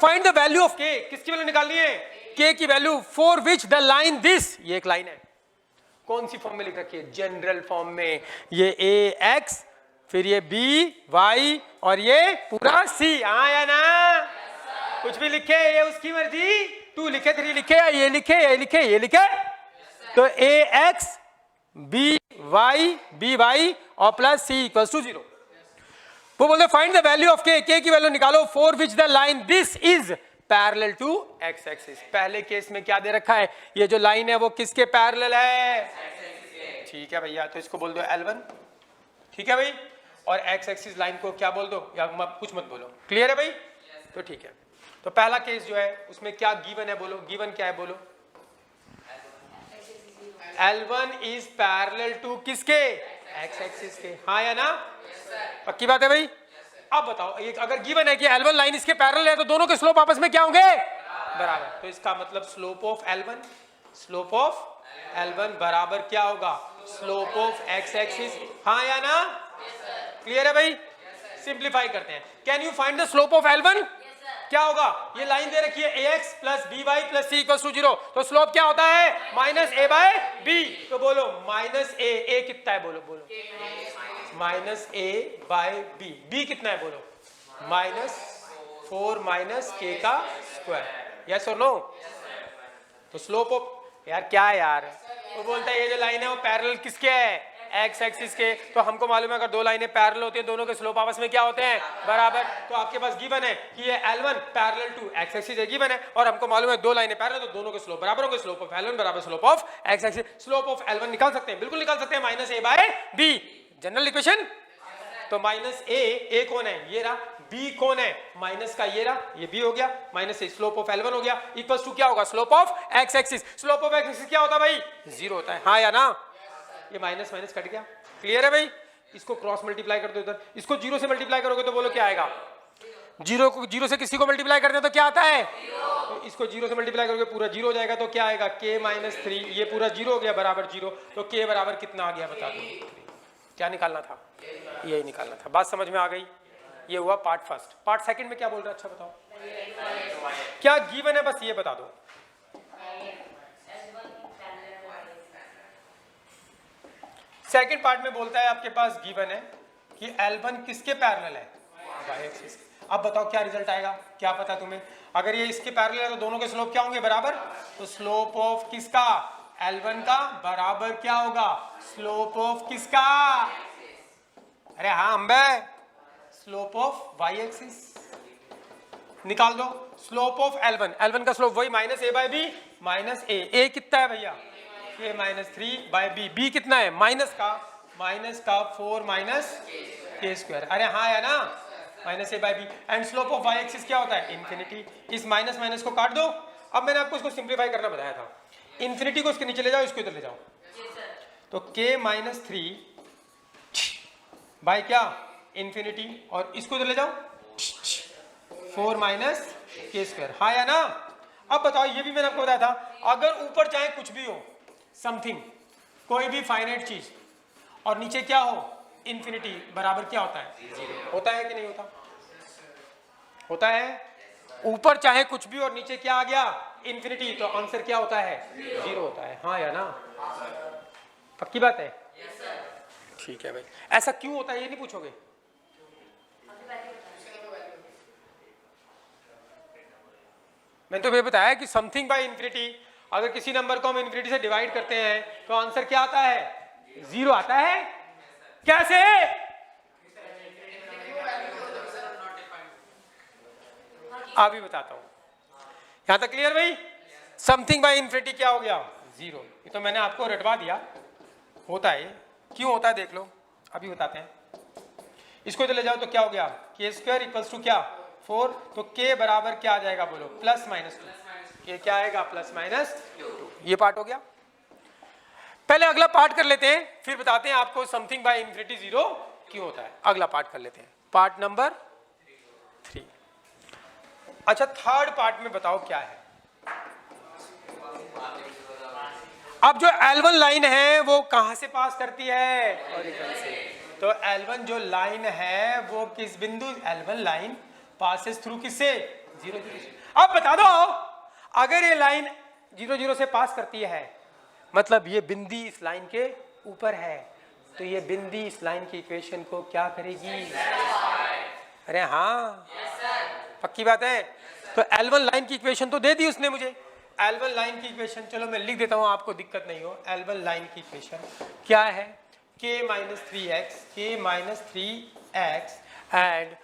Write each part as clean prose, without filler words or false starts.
Find the value of के, किसकी value निकालनी है? के की value for which the line this, ये एक लाइन है, कौन सी फॉर्म में लिख रखी है? जनरल फॉर्म में। ये ए एक्स, फिर ये बी वाई और ये पूरा सी, हाँ या ना? कुछ भी लिखे ये उसकी मर्जी, 2 लिखे 3 लिखे या ये लिखे ये लिखे ये लिखे, तो ए एक्स बी वाई और प्लस सी इक्वल्स टू 0। वो बोलते फाइंड द वैल्यू ऑफ के की वैल्यू निकालो for which the line this is parallel to x axis. पहले केस में क्या दे रखा है? ये जो लाइन है वो किसके पैरेलल है? ठीक है भैया, तो इसको बोल दो L1, ठीक है भाई, और एक्स एक्सिस लाइन को क्या बोल दो, या कुछ मत बोलो, क्लियर है भाई? तो ठीक है, तो पहला केस जो है उसमें क्या गिवन है, बोलो गिवन क्या है, बोलो L1 इज पैरेलल टू किसके? एक्स एक्सिस के, हाँ या ना? पक्की बात है भाई? अब बताओ, एक अगर गिवन है कि L1 लाइन इसके पैरेलल है तो दोनों के स्लोप आपस में क्या होंगे? बराबर। तो इसका मतलब स्लोप ऑफ L1 बराबर क्या होगा? स्लोप ऑफ एक्स एक्सिस, हाँ या ना? क्लियर है भाई? सिंप्लीफाई करते हैं, can you find the slope of L1? क्या होगा? ये लाइन दे रखी है ax plus b y plus c equal to 0, तो स्लोप क्या होता है? Minus a by b. तो बोलो माइनस ए कितना है? बोलो माइनस ए बाय बी कितना है? बोलो -4 माइनस के का स्क्वायर, यस और नो? तो स्लोप ऑफ, यार क्या है यार, वो बोलता है ये जो लाइन है वो पैरेलल किसके है? एक्स एक्सिस के। तो हमको मालूम है अगर दो लाइनें पैरेलल होती हैं दोनों के स्लोप आपस में क्या होते हैं? बराबर। तो आपके पास गिवन है कि ये L1 parallel to x axis है, गिवन है, और हमको मालूम है दो लाइनें पैरेलल तो दोनों के स्लोप बराबर होंगे, स्लोप ऑफ L1 बराबर slope of x axis. Slope of L1 निकाल सकते हैं, बिल्कुल निकाल सकते हैं, minus a by B, general equation. तो माइनस ए कौन है? ये रहा। बी कौन है? माइनस का ये रहा, ये बी हो गया, minus A slope of L1 हो गया, इक्वल्स टू क्या होगा? Slope of x axis. Slope of x axis क्या होता है भाई? 0 होता है, हाँ या ना? ये माइनस माइनस कट गया, क्लियर है भाई? इसको क्रॉस मल्टीप्लाई कर दो इधर, इसको 0 से मल्टीप्लाई करोगे तो बोलो क्या आएगा? 0 से किसी को मल्टीप्लाई करते हैं तो क्या आता है? तो इसको 0 से मल्टीप्लाई करोगे पूरा 0 हो जाएगा, तो क्या आएगा? k माइनस 3, ये पूरा 0 हो गया बराबर 0, तो k बराबर कितना आ गया बता दो? क्या निकालना था? यही निकालना था। बात समझ में आ गई? ये हुआ पार्ट फर्स्ट। पार्ट सेकंड में क्या बोल रहा है? अच्छा बताओ, क्या गिवन है, बस ये बता दो। सेकंड पार्ट में बोलता है आपके पास गिवन है कि L1 किसके पैरेलल है? Y axis. अब बताओ क्या रिजल्ट आएगा, क्या पता तुम्हें? अगर ये इसके पैरेलल है तो दोनों के स्लोप क्या होंगे? बराबर। तो स्लोप ऑफ किसका? L1 का बराबर क्या होगा? स्लोप ऑफ किसका? अरे हाँ अंबे, स्लोप ऑफ वाई एक्सिस निकाल दो। स्लोप ऑफ L1 का स्लोप वही minus a by b, minus a कितना है भैया? ये -3 बाय बी कितना है? माइनस का 4 माइनस के स्क्वायर, अरे हाँ या ना? Minus a by b. And slope of y axis क्या होता है? इन्फिनिटी। इस माइनस माइनस को काट दो। अब मैंने आपको इसको सिंप्लीफाई करना बताया था, इन्फिनिटी को इसके नीचे ले जाओ, इसको इधर ले जाओ, तो k माइनस 3 बाय क्या? इन्फिनिटी, और इसको इधर ले जाओ 4 माइनस के स्क्वायर, हाँ या ना? अब बताओ, ये भी मैंने आपको बताया था, अगर ऊपर चाहे कुछ भी हो, समथिंग, कोई भी फाइनाइट चीज, और नीचे क्या हो? इन्फिनिटी, बराबर क्या होता है? 0 होता है कि नहीं होता? होता है। ऊपर चाहे कुछ भी और नीचे क्या आ गया? इन्फिनिटी, तो आंसर क्या होता है? 0 होता है, हाँ या ना? पक्की बात है? ठीक है भाई। ऐसा क्यों होता है ये नहीं पूछोगे? मैंने तो ये बताया कि समथिंग बाय इन्फिनिटी, अगर किसी नंबर को हम इन्फिनिटी से डिवाइड करते हैं तो आंसर क्या आता है? 0 आता है। कैसे? अभी बताता हूं, यहां तक क्लियर भाई? समथिंग बाय इन्फिनिटी क्या हो गया? 0। ये तो मैंने आपको रटवा दिया, होता है। क्यों होता है देख लो, अभी बताते हैं। इसको चले जाओ तो क्या हो गया? k स्क्वायर इक्वल्स टू क्या? 4, तो k बराबर क्या आ जाएगा? बोलो प्लस माइनस 2। ये क्या आएगा? Plus minus 2। ये पार्ट हो गया। पहले अगला पार्ट कर लेते हैं, फिर बताते हैं आपको समथिंग बाय इन्फिनिटी 0 क्यों होता है। अगला पार्ट कर लेते हैं, पार्ट नंबर 3। अच्छा, थर्ड पार्ट में बताओ क्या है। अब जो L1 लाइन है वो कहां से पास करती है? ओरिजिन से। तो L1 जो लाइन है वो किस बिंदु? L1 लाइन पासेस थ्रू किससे? 0 0। अब बता दो, अगर ये लाइन 0 0 से पास करती है, मतलब ये बिंदी इस लाइन के ऊपर है, तो ये बिंदी इस लाइन की इक्वेशन को क्या करेगी? अरे हाँ, पक्की बात है। तो L1 लाइन की इक्वेशन तो दे दी उसने मुझे। L1 लाइन की इक्वेशन, चलो मैं लिख देता हूँ, आपको दिक्कत नहीं हो। L1 लाइन की इक्वेशन क्या है? k minus 3x and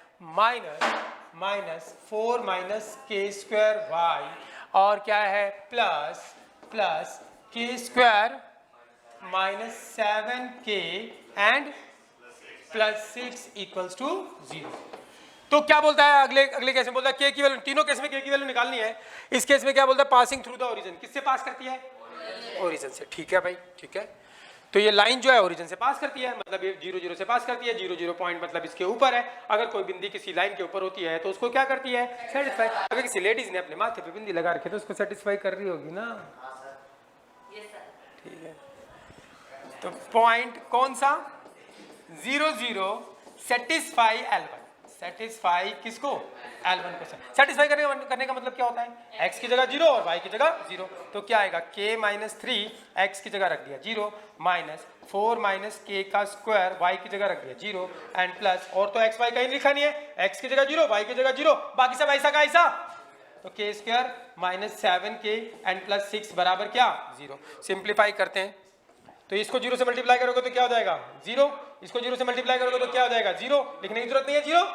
minus 4 minus k square y, और क्या है plus k square minus 7k and plus 6 equals to 0। तो क्या बोलता है अगले केस में? बोलता है k की वैल्यू, तीनों केस में k की वैल्यू निकालनी है। इस केस में क्या बोलता है? Passing through the origin. किससे पास करती है? ओरिजिन से। ठीक है भाई, ठीक है। तो ये लाइन जो है ओरिजिन से पास करती है, मतलब ये 0 0 से पास करती है। 0 0 पॉइंट मतलब इसके ऊपर है। अगर कोई बिंदी किसी लाइन के ऊपर होती है तो उसको क्या करती है? सेटिस्फाई। अगर किसी लेडीज ने अपने माथे पे बिंदी लगा रखी तो उसको सेटिस्फाई कर रही होगी ना। ठीक है, तो पॉइंट कौन सा? 0 0 सेटिस्फाई L1। सेटिस्फाई किसको? L1 को। सेटिस्फाई करने का मतलब क्या होता है? x की जगह 0 और y की जगह 0। तो क्या आएगा? k माइनस 3 x की जगह रख दिया 0, माइनस 4 माइनस k का स्क्वायर y की जगह रख दिया 0 एंड प्लस, और तो x y कहीं लिखा नहीं है, x की जगह 0 y की जगह 0, बाकी सब ऐसा का ऐसा। तो k square minus 7k and plus 6 बराबर क्या? 0। सिंप्लीफाई करते हैं तो इसको 0 से मल्टीप्लाई करोगे तो क्या हो जाएगा? 0। इसको 0 से मल्टीप्लाई करोगे तो क्या हो जाएगा? 0। लिखने की जरूरत नहीं है 0।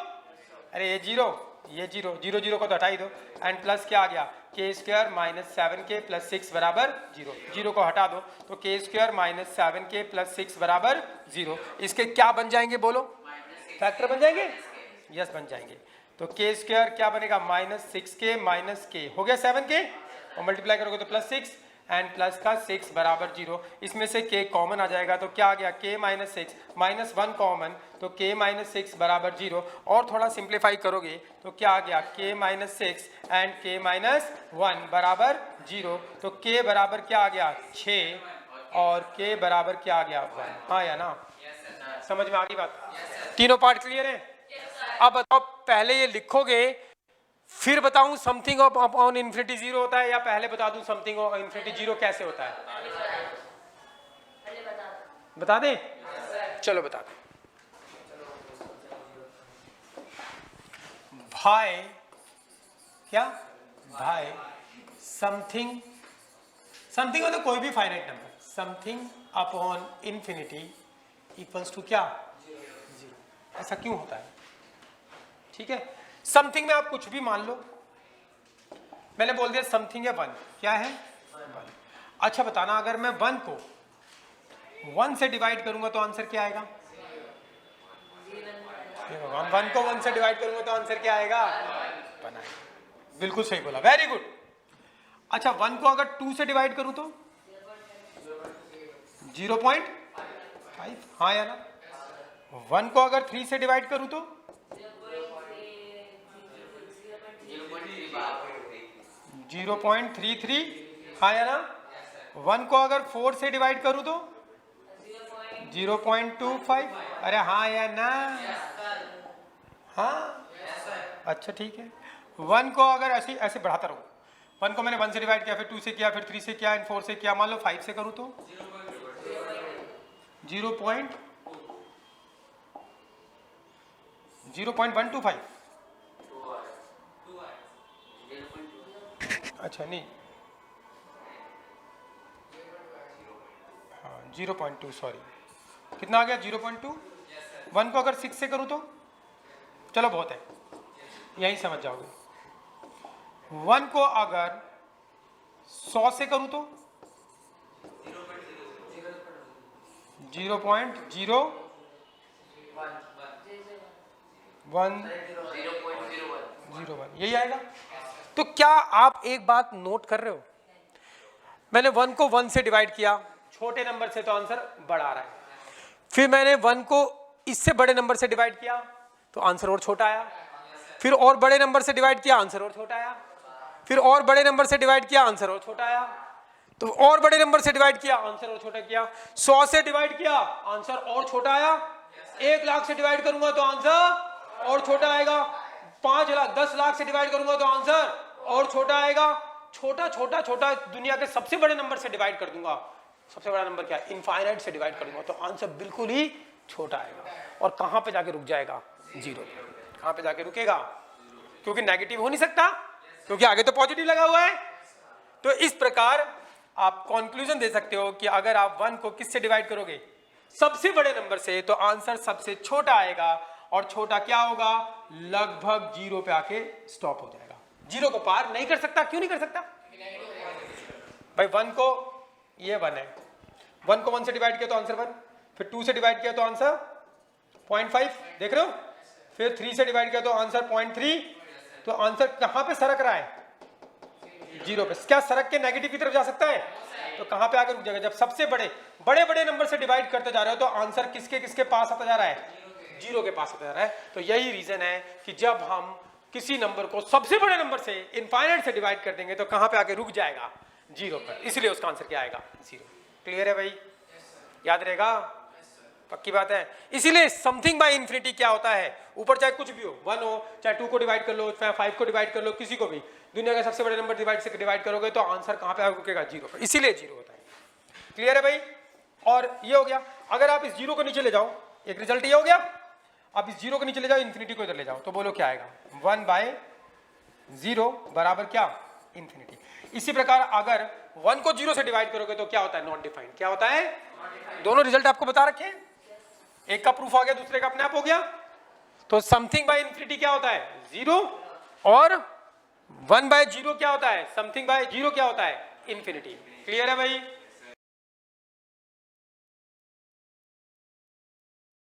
अरे ये 0 0 0 को तो हटा ही दो, एंड प्लस क्या आ गया? के स्क्वायर माइनस 7k प्लस 6 बराबर 0। 0 को हटा दो तो के स्क्वायर माइनस 7k प्लस 6 बराबर 0। इसके क्या बन जाएंगे बोलो? फैक्टर बन जाएंगे? यस बन जाएंगे। तो के स्क्वायर क्या बनेगा? माइनस 6k माइनस k हो गया 7k, और मल्टीप्लाई करोगे तो प्लस 6 एंड प्लस का 6 बराबर 0। इसमें से k कॉमन आ जाएगा तो क्या आ गया? k माइनस 6 माइनस 1 कॉमन, तो k माइनस 6 बराबर 0। और थोड़ा सिंप्लीफाई करोगे तो क्या आ गया? k minus 6 and k minus 1 बराबर 0। तो k बराबर क्या आ गया? 6 और k बराबर क्या आ गया? 1। हाँ या ना? समझ में आ गई बात? तीनों पार्ट क्लियर है? अब बताओ, पहले ये लिखोगे फिर बताऊं समथिंग ऑन इन्फिनिटी 0 होता है, या पहले बता दूं समथिंग ऑन इन्फिनिटी 0 कैसे होता है? बता दें? चलो बता दें। भाई क्या? भाई समथिंग मतलब कोई भी finite number, something upon infinity equals to क्या? 0। ऐसा क्यों होता है? ठीक है, समथिंग में आप कुछ भी मान लो। मैंने बोल दिया समथिंग है 1। क्या है? 1। अच्छा बताना, अगर मैं 1 को 1 से डिवाइड करूंगा तो आंसर क्या आएगा? 1 को 1 से डिवाइड करूंगा तो आंसर क्या आएगा? 1 आएगा। बिल्कुल सही बोला, वेरी गुड। अच्छा 1 को अगर 2 से डिवाइड करूं तो 0.5। हाँ या ना? 1 को अगर 3 से डिवाइड करूं तो 0.33। हाँ या ना? 1 को अगर 4 से डिवाइड करूं तो 0.25। अरे हाँ या ना? हाँ, अच्छा ठीक है। 1 को अगर ऐसे बढ़ाता रहूं, 1 को मैंने 1 से डिवाइड किया, फिर 2 से किया, फिर 3 से किया, एंड 4 से किया, मान लो 5 से करूं तो 0.125। अच्छा नहीं, हाँ 0.2, सॉरी कितना आ गया? 0.2। 1 को अगर 6 से करूं तो, चलो बहुत है, यही समझ जाओगे। 1 को अगर 100 से करूं तो 0.001। यही आएगा। तो क्या आप एक बात नोट कर रहे हो? मैंने 1 को 1 से डिवाइड किया, छोटे नंबर से, तो आंसर बड़ा आ रहा है। फिर मैंने 1 को इससे बड़े नंबर से डिवाइड किया तो आंसर और छोटा आया। फिर और बड़े नंबर से डिवाइड किया, आंसर और छोटा आया। फिर और बड़े नंबर से डिवाइड किया, आंसर और छोटा आया। तो और बड़े नंबर से डिवाइड किया, आंसर और छोटा किया। 100 से डिवाइड किया, आंसर और छोटा आया। 1 लाख से डिवाइड करूंगा तो आंसर और छोटा आएगा। 5 लाख 10 लाख से डिवाइड करूंगा तो आंसर और छोटा आएगा। छोटा छोटा छोटा दुनिया के सबसे बड़े नंबर से डिवाइड कर दूंगा। सबसे बड़ा नंबर क्या है? इनफाइनाइट से डिवाइड कर दूंगा तो आंसर बिल्कुल ही छोटा आएगा। और कहां पे जाके रुक जाएगा? जीरो। कहां पे जाके रुकेगा? क्योंकि नेगेटिव हो नहीं सकता, क्योंकि आगे तो पॉजिटिव लगा हुआ है। तो इस प्रकार आप कंक्लूजन दे सकते हो कि अगर आप 1 को किससे डिवाइड करोगे? सबसे बड़े नंबर से, तो आंसर सबसे छोटा आएगा। और छोटा क्या होगा? लगभग जीरो पे आके स्टॉप हो जाएगा, जीरो को पार नहीं कर सकता। क्यों नहीं कर सकता भाई? 1 को, ये 1 है, 1 को 1 से डिवाइड किया तो आंसर 1, फिर 2 से डिवाइड किया तो आंसर 0.5, देख रहे हो? फिर 3 से डिवाइड किया तो आंसर 0.3। तो आंसर कहां पे सरक रहा है? जीरो पे। क्या सरक के नेगेटिव की तरफ जा सकता है? तो कहां पे आकर रुक जाएगा? जब सबसे बड़े नंबर से डिवाइड करते जा रहे हो तो आंसर किसके किसके पास आता जा रहा है? जीरो के पास आता जा रहा है। तो यही रीजन है कि जब हम किसी नंबर को सबसे बड़े नंबर से इनफाइनाइट से डिवाइड कर देंगे तो कहां पे आके रुक जाएगा? जीरो पर। इसलिए उसका आंसर क्या आएगा? जीरो। क्लियर है भाई? याद रहेगा? पक्की बात है। इसीलिए समथिंग बाय इन्फिनिटी क्या होता है? ऊपर चाहे कुछ भी हो, 1 हो, चाहे 2 को डिवाइड कर लो, चाहे 5 को डिवाइड कर लो, किसी को भी दुनिया के सबसे बड़े नंबर डिवाइड करोगे तो आंसर कहां पे रुकेगा? जीरो पर। इसीलिए जीरो होता है। क्लियर है भाई? और ये हो गया। अगर आप इस जीरो को नीचे ले जाओ, एक रिजल्ट ये हो गया। आप इस जीरो को नीचे ले जाओ, इन्फिनिटी को इधर ले जाओ, तो बोलो क्या आएगा? 1/0 बराबर क्या? इन्फिनिटी। इसी प्रकार अगर 1 को 0 से डिवाइड करोगे तो क्या होता है? Not defined. क्या होता है? दोनों रिजल्ट आपको बता रखे हैं, एक का प्रूफ आ गया, दूसरे का अपने आप हो गया। तो समथिंग बाय इन्फिनिटी क्या होता है? 0। और 1/0 क्या होता है? समथिंग बाय 0 क्या होता है? इन्फिनिटी। क्लियर है भाई?